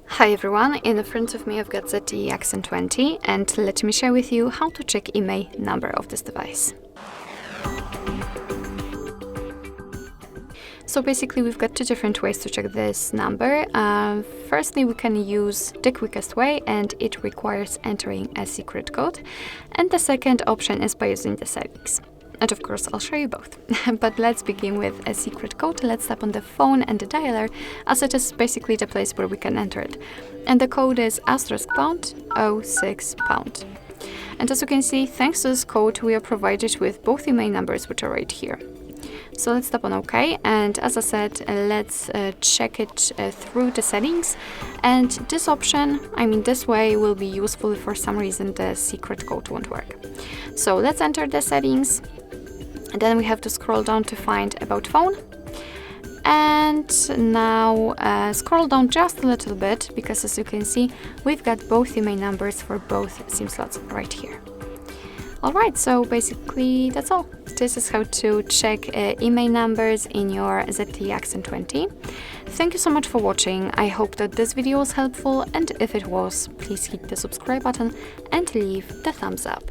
Hi everyone, in front of me I've got ZTE Axon 20 and let me share with you how to check IMEI number of this device. So basically we've got two different ways to check this number. Firstly, we can use the quickest way and it requires entering a secret code. And the second option is by using the settings. And of course, I'll show you both. But let's begin with a secret code. Let's tap on the phone and the dialer, as it is basically the place where we can enter it. And the code is *#06#. And as you can see, thanks to this code, we are provided with both IMEI numbers, which are right here. So let's tap on OK, and as I said, let's check it through the settings. And this option, this way, will be useful if for some reason the secret code won't work. So let's enter the settings, and then we have to scroll down to find About Phone. And now scroll down just a little bit, because as you can see, we've got both IMEI numbers for both SIM slots right here. Alright, so basically that's all. This is how to check IMEI numbers in your ZTE Axon 20. Thank you so much for watching. I hope that this video was helpful, and if it was, please hit the subscribe button and leave the thumbs up.